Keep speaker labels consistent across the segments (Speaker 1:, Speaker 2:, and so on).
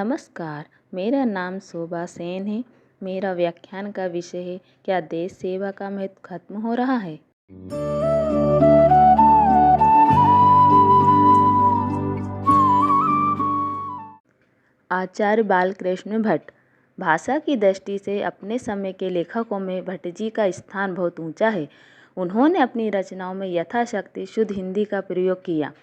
Speaker 1: नमस्कार, मेरा नाम शोभा सेन है। मेरा व्याख्यान का विषय है, क्या देश सेवा का महत्व खत्म हो रहा है? आचार्य बालकृष्ण भट्ट। भाषा की दृष्टि से अपने समय के लेखकों में भट्ट जी का स्थान बहुत ऊंचा है। उन्होंने अपनी रचनाओं में यथाशक्ति शुद्ध हिंदी का प्रयोग किया।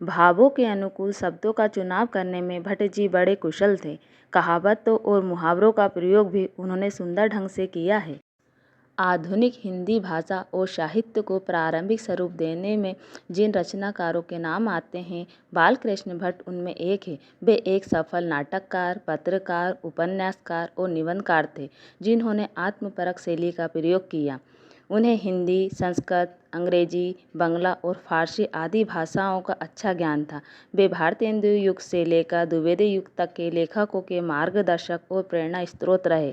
Speaker 1: भावों के अनुकूल शब्दों का चुनाव करने में भट्ट जी बड़े कुशल थे। कहावतों और मुहावरों का प्रयोग भी उन्होंने सुंदर ढंग से किया है। आधुनिक हिंदी भाषा और साहित्य को प्रारंभिक स्वरूप देने में जिन रचनाकारों के नाम आते हैं, बालकृष्ण भट्ट उनमें एक है। वे एक सफल नाटककार, पत्रकार, उपन्यासकार और निबंधकार थे, जिन्होंने आत्मपरक शैली का प्रयोग किया। उन्हें हिंदी, संस्कृत, अंग्रेजी, बांग्ला और फारसी आदि भाषाओं का अच्छा ज्ञान था। वे भारतेंदु युग से लेकर द्विवेदी युग तक के लेखकों के मार्गदर्शक और प्रेरणा स्रोत रहे।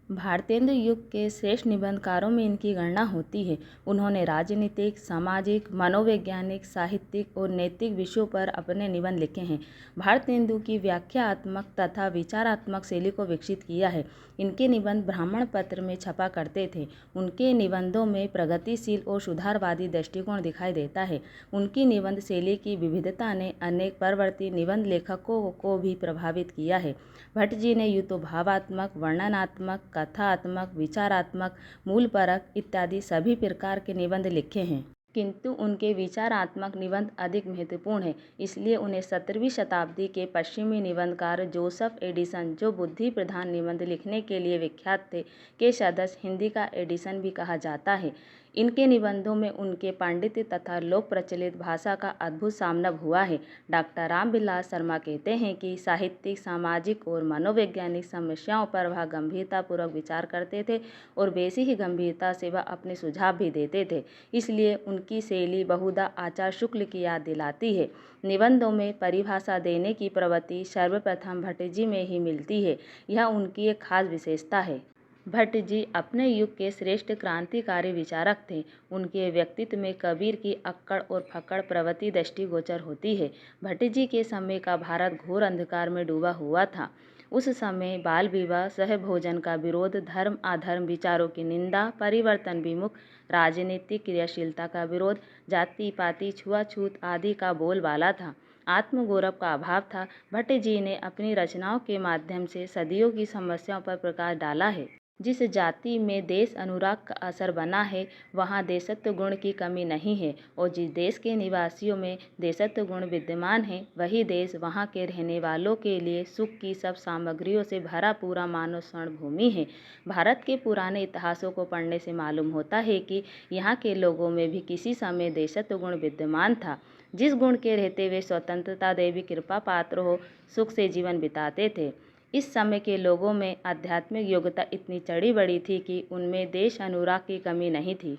Speaker 1: भारतेंदु युग के श्रेष्ठ निबंधकारों में इनकी गणना होती है। उन्होंने राजनीतिक, सामाजिक, मनोवैज्ञानिक, साहित्यिक और नैतिक विषयों पर अपने निबंध लिखे हैं। भारतेंदु की व्याख्यात्मक तथा विचारात्मक शैली को विकसित किया है। इनके निबंध ब्राह्मण पत्र में छपा करते थे। उनके निबंधों में प्रगतिशील और सुधारवादी दृष्टिकोण दिखाई देता है। उनकी निबंध शैली की विविधता ने अनेक परवर्ती निबंध लेखकों को भी प्रभावित किया है। भट्ट जी ने यूँ तो भावात्मक, वर्णनात्मक, कथात्मक, विचारात्मक, मूलपरक इत्यादि सभी प्रकार के निबंध लिखे हैं, किंतु उनके विचारात्मक निबंध अधिक महत्वपूर्ण है। इसलिए उन्हें 17वीं शताब्दी के पश्चिमी निबंधकार जोसेफ एडिसन, जो बुद्धि प्रधान निबंध लिखने के लिए विख्यात थे, के सदस्य हिंदी का एडिसन भी कहा जाता है। इनके निबंधों में उनके पांडित्य तथा लोक प्रचलित भाषा का अद्भुत सामना हुआ है। डॉक्टर रामविलास शर्मा कहते हैं कि साहित्यिक, सामाजिक और मनोवैज्ञानिक समस्याओं पर वह गंभीरतापूर्वक विचार करते थे और वैसी ही गंभीरता से वह अपने सुझाव भी देते थे। इसलिए उनकी शैली बहुधा आचार्य शुक्ल की याद दिलाती है। निबंधों में परिभाषा देने की प्रवृत्ति सर्वप्रथम भट्ट जी में ही मिलती है। यह उनकी एक खास विशेषता है। भट्ट जी अपने युग के श्रेष्ठ क्रांतिकारी विचारक थे। उनके व्यक्तित्व में कबीर की अक्कड़ और फक्कड़ प्रवृत्ति दृष्टिगोचर होती है। भट्ट जी के समय का भारत घोर अंधकार में डूबा हुआ था। उस समय बाल विवाह, सहभोजन का विरोध, धर्म अधर्म विचारों की निंदा, परिवर्तन विमुख राजनीतिक क्रियाशीलता का विरोध, जाति पाति, छुआछूत आदि का बोलबाला था। आत्मगौरव का अभाव था। भट्ट जी ने अपनी रचनाओं के माध्यम से सदियों की समस्याओं पर प्रकाश डाला है। जिस जाति में देश अनुराग का असर बना है, वहाँ देशत्व गुण की कमी नहीं है, और जिस देश के निवासियों में देशत्व गुण विद्यमान है, वही देश वहाँ के रहने वालों के लिए सुख की सब सामग्रियों से भरा पूरा मानव स्वर्ण भूमि है। भारत के पुराने इतिहासों को पढ़ने से मालूम होता है कि यहाँ के लोगों में भी किसी समय देशत्व गुण विद्यमान था, जिस गुण के रहते वे स्वतंत्रता, देवी कृपा पात्र हो सुख से जीवन बिताते थे। इस समय के लोगों में आध्यात्मिक योग्यता इतनी चढ़ी बड़ी थी कि उनमें देश अनुराग की कमी नहीं थी।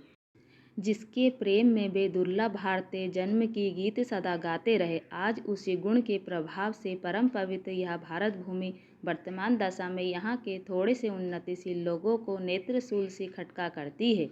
Speaker 1: जिसके प्रेम में वे दुर्लभ भारतीय जन्म की गीत सदा गाते रहे। आज उसी गुण के प्रभाव से परम पवित्र यह भारत भूमि वर्तमान दशा में यहाँ के थोड़े से उन्नतिशील लोगों को नेत्रशूल से खटका करती है।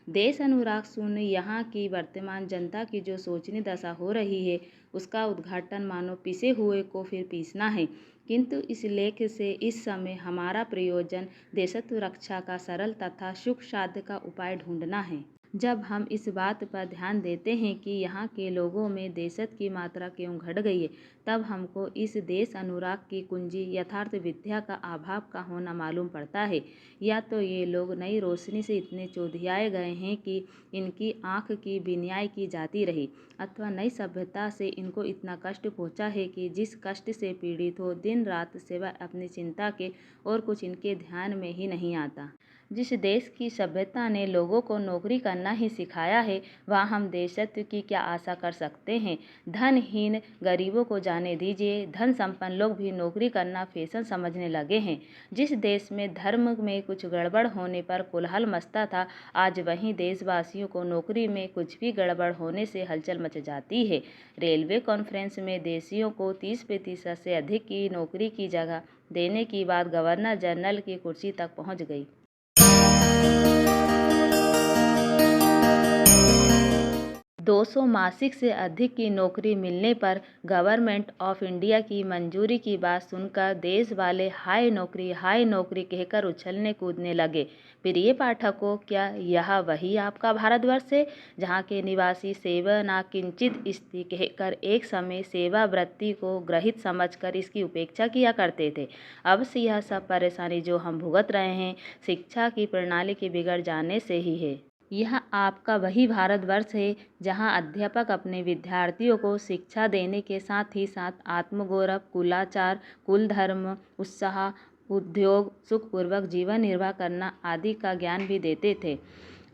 Speaker 1: देश अनुराग शून्य यहाँ की वर्तमान जनता की जो शोचनीय दशा हो रही है, उसका उद्घाटन मानो पिसे हुए को फिर पीसना है। किंतु इस लेख से इस समय हमारा प्रयोजन देशत्व रक्षा का सरल तथा सुख साध्य का उपाय ढूंढना है। जब हम इस बात पर ध्यान देते हैं कि यहाँ के लोगों में देशत्व की मात्रा क्यों घट गई है, तब हमको इस देश अनुराग की कुंजी यथार्थ विद्या का अभाव का होना मालूम पड़ता है। या तो ये लोग नई रोशनी से इतने चौधियाए गए हैं कि इनकी आँख की बिन्याई की जाती रही, अथवा नई सभ्यता से इनको इतना कष्ट पहुँचा है कि जिस कष्ट से पीड़ित हो दिन रात सेवा अपनी चिंता के और कुछ इनके ध्यान में ही नहीं आता। जिस देश की सभ्यता ने लोगों को नौकरी करना ही सिखाया है, वहाँ हम देशत्व की क्या आशा कर सकते हैं। धनहीन गरीबों को जाने दीजिए, धन संपन्न लोग भी नौकरी करना फैशन समझने लगे हैं। जिस देश में धर्म में कुछ गड़बड़ होने पर कोलाहल मचता था, आज वहीं देशवासियों को नौकरी में कुछ भी गड़बड़ होने से हलचल मच जाती है। रेलवे कॉन्फ्रेंस में देशियों को 30% से अधिक की नौकरी की जगह देने की बात गवर्नर जनरल की कुर्सी तक पहुँच गई। 200 मासिक से अधिक की नौकरी मिलने पर गवर्नमेंट ऑफ इंडिया की मंजूरी की बात सुनकर देश वाले हाय नौकरी कहकर उछलने कूदने लगे। प्रिय पाठकों, क्या यह वही आपका भारतवर्ष है जहाँ के निवासी सेवा ना किंचित स्थिति कहकर एक समय सेवा वृत्ति को ग्रहित समझकर इसकी उपेक्षा किया करते थे। अब से यह सब परेशानी जो हम भुगत रहे हैं, शिक्षा की प्रणाली के बिगड़ जाने से ही है। यह आपका वही भारतवर्ष है जहाँ अध्यापक अपने विद्यार्थियों को शिक्षा देने के साथ ही साथ आत्मगौरव, कुलाचार, कुल धर्म, उत्साह, उद्योग, सुखपूर्वक जीवन निर्वाह करना आदि का ज्ञान भी देते थे।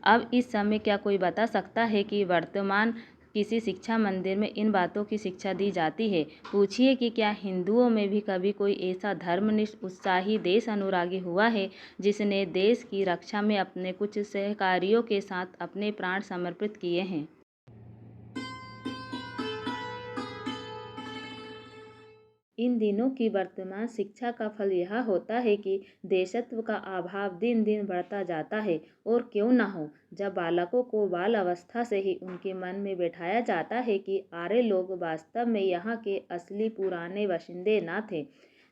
Speaker 1: अब इस समय क्या कोई बता सकता है कि वर्तमान किसी शिक्षा मंदिर में इन बातों की शिक्षा दी जाती है? पूछिए कि क्या हिंदुओं में भी कभी कोई ऐसा धर्मनिष्ठ, उत्साही, देश अनुरागी हुआ है जिसने देश की रक्षा में अपने कुछ सहकारियों के साथ अपने प्राण समर्पित किए हैं? इन दिनों की वर्तमान शिक्षा का फल यह होता है कि देशत्व का अभाव दिन दिन बढ़ता जाता है। और क्यों न हो, जब बालकों को बाल अवस्था से ही उनके मन में बैठाया जाता है कि आर्य लोग वास्तव में यहाँ के असली पुराने बाशिंदे न थे।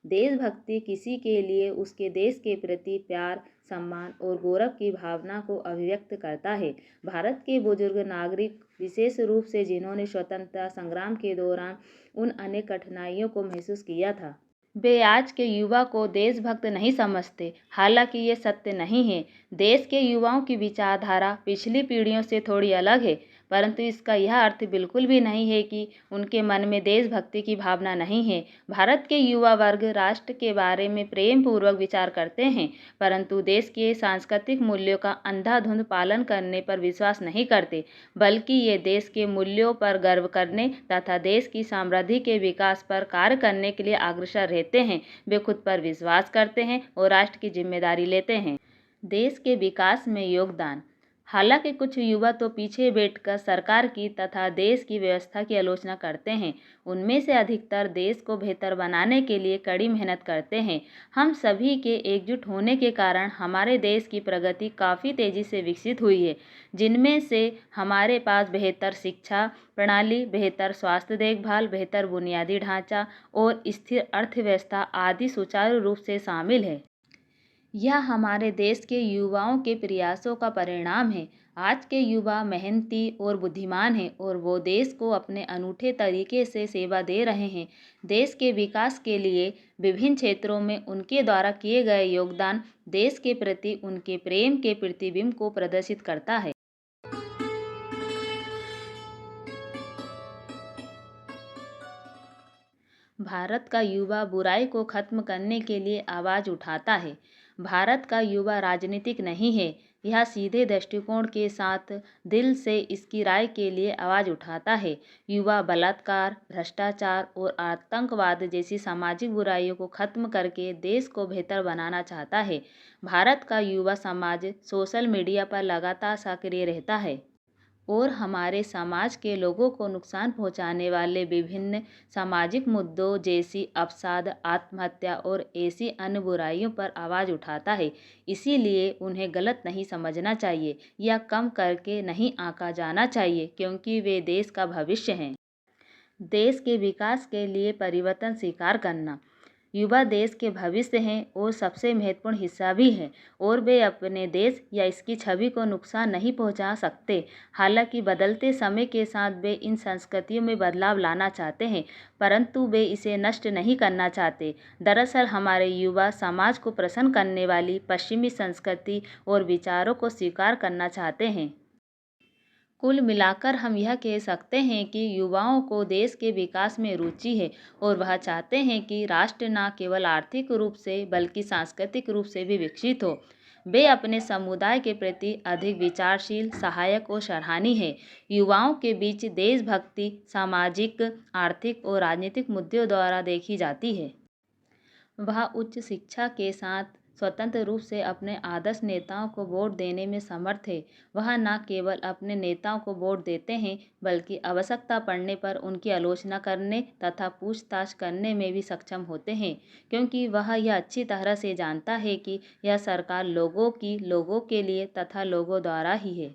Speaker 1: देशभक्ति किसी के लिए उसके देश के प्रति प्यार, सम्मान और गौरव की भावना को अभिव्यक्त करता है। भारत के बुजुर्ग नागरिक, विशेष रूप से जिन्होंने स्वतंत्रता संग्राम के दौरान उन अनेक कठिनाइयों को महसूस किया था, वे आज के युवा को देशभक्त नहीं समझते। हालांकि ये सत्य नहीं है। देश के युवाओं की विचारधारा पिछली पीढ़ियों से थोड़ी अलग है, परंतु इसका यह अर्थ बिल्कुल भी नहीं है कि उनके मन में देशभक्ति की भावना नहीं है। भारत के युवा वर्ग राष्ट्र के बारे में प्रेम पूर्वक विचार करते हैं, परंतु देश के सांस्कृतिक मूल्यों का अंधाधुंध पालन करने पर विश्वास नहीं करते, बल्कि ये देश के मूल्यों पर गर्व करने तथा देश की समृद्धि के विकास पर कार्य करने के लिए अग्रसर रहते हैं। वे खुद पर विश्वास करते हैं और राष्ट्र की जिम्मेदारी लेते हैं। देश के विकास में योगदान। हालांकि कुछ युवा तो पीछे बैठकर सरकार की तथा देश की व्यवस्था की आलोचना करते हैं, उनमें से अधिकतर देश को बेहतर बनाने के लिए कड़ी मेहनत करते हैं। हम सभी के एकजुट होने के कारण हमारे देश की प्रगति काफ़ी तेज़ी से विकसित हुई है, जिनमें से हमारे पास बेहतर शिक्षा प्रणाली, बेहतर स्वास्थ्य देखभाल, बेहतर बुनियादी ढांचा और स्थिर अर्थव्यवस्था आदि सुचारू रूप से शामिल है। यह हमारे देश के युवाओं के प्रयासों का परिणाम है। आज के युवा मेहनती और बुद्धिमान हैं और वो देश को अपने अनूठे तरीके से सेवा दे रहे हैं। देश के विकास के लिए विभिन्न क्षेत्रों में उनके द्वारा किए गए योगदान देश के प्रति उनके प्रेम के प्रतिबिंब को प्रदर्शित करता है। भारत का युवा बुराई को खत्म करने के लिए आवाज़ उठाता है। भारत का युवा राजनीतिक नहीं है, यह सीधे दृष्टिकोण के साथ दिल से इसकी राय के लिए आवाज़ उठाता है। युवा बलात्कार, भ्रष्टाचार और आतंकवाद जैसी सामाजिक बुराइयों को खत्म करके देश को बेहतर बनाना चाहता है। भारत का युवा समाज सोशल मीडिया पर लगातार सक्रिय रहता है और हमारे समाज के लोगों को नुकसान पहुंचाने वाले विभिन्न सामाजिक मुद्दों जैसी अवसाद, आत्महत्या और ऐसी अन्य बुराइयों पर आवाज़ उठाता है। इसीलिए उन्हें गलत नहीं समझना चाहिए या कम करके नहीं आंका जाना चाहिए, क्योंकि वे देश का भविष्य हैं। देश के विकास के लिए परिवर्तन स्वीकार करना। युवा देश के भविष्य हैं और सबसे महत्वपूर्ण हिस्सा भी हैं, और वे अपने देश या इसकी छवि को नुकसान नहीं पहुंचा सकते। हालांकि बदलते समय के साथ वे इन संस्कृतियों में बदलाव लाना चाहते हैं, परंतु वे इसे नष्ट नहीं करना चाहते। दरअसल हमारे युवा समाज को प्रसन्न करने वाली पश्चिमी संस्कृति और विचारों को स्वीकार करना चाहते हैं। कुल मिलाकर हम यह कह सकते हैं कि युवाओं को देश के विकास में रुचि है और वह चाहते हैं कि राष्ट्र न केवल आर्थिक रूप से बल्कि सांस्कृतिक रूप से भी विकसित हो। वे अपने समुदाय के प्रति अधिक विचारशील, सहायक और सराहनीय हैं। युवाओं के बीच देशभक्ति सामाजिक, आर्थिक और राजनीतिक मुद्दों द्वारा देखी जाती है। वह उच्च शिक्षा के साथ स्वतंत्र रूप से अपने आदर्श नेताओं को वोट देने में समर्थ है। वह न केवल अपने नेताओं को वोट देते हैं, बल्कि आवश्यकता पड़ने पर उनकी आलोचना करने तथा पूछताछ करने में भी सक्षम होते हैं, क्योंकि वह यह अच्छी तरह से जानता है कि यह सरकार लोगों की, लोगों के लिए तथा लोगों द्वारा ही है।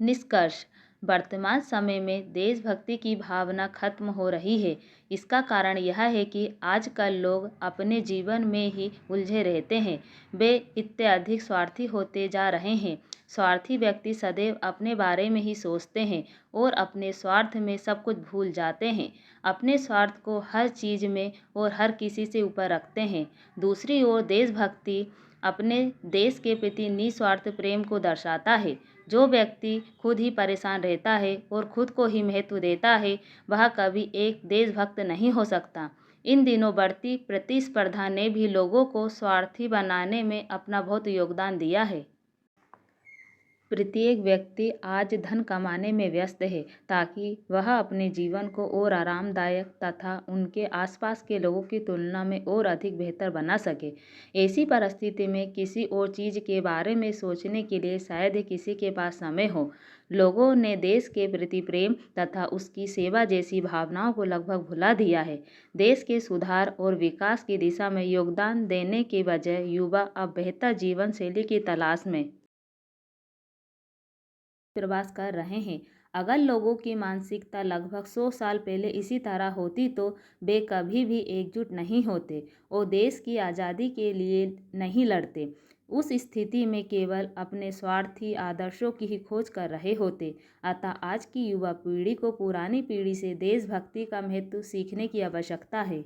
Speaker 1: निष्कर्ष। वर्तमान समय में देशभक्ति की भावना खत्म हो रही है। इसका कारण यह है कि आजकल लोग अपने जीवन में ही उलझे रहते हैं। वे इतने अधिक स्वार्थी होते जा रहे हैं। स्वार्थी व्यक्ति सदैव अपने बारे में ही सोचते हैं और अपने स्वार्थ में सब कुछ भूल जाते हैं। अपने स्वार्थ को हर चीज़ में और हर किसी से ऊपर रखते हैं। दूसरी ओर देशभक्ति अपने देश के प्रति निस्वार्थ प्रेम को दर्शाता है। जो व्यक्ति खुद ही परेशान रहता है और खुद को ही महत्व देता है, वह कभी एक देशभक्त नहीं हो सकता। इन दिनों बढ़ती प्रतिस्पर्धा ने भी लोगों को स्वार्थी बनाने में अपना बहुत योगदान दिया है। प्रत्येक व्यक्ति आज धन कमाने में व्यस्त है ताकि वह अपने जीवन को और आरामदायक तथा उनके आसपास के लोगों की तुलना में और अधिक बेहतर बना सके। ऐसी परिस्थिति में किसी और चीज़ के बारे में सोचने के लिए शायद ही किसी के पास समय हो। लोगों ने देश के प्रति प्रेम तथा उसकी सेवा जैसी भावनाओं को लगभग भुला दिया है। देश के सुधार और विकास की दिशा में योगदान देने के बजाय युवा अब बेहतर जीवन शैली की तलाश में प्रवास कर रहे हैं। अगर लोगों की मानसिकता लगभग 100 साल पहले इसी तरह होती तो वे कभी भी एकजुट नहीं होते और देश की आज़ादी के लिए नहीं लड़ते। उस स्थिति में केवल अपने स्वार्थी आदर्शों की ही खोज कर रहे होते। अतः आज की युवा पीढ़ी को पुरानी पीढ़ी से देशभक्ति का महत्व सीखने की आवश्यकता है।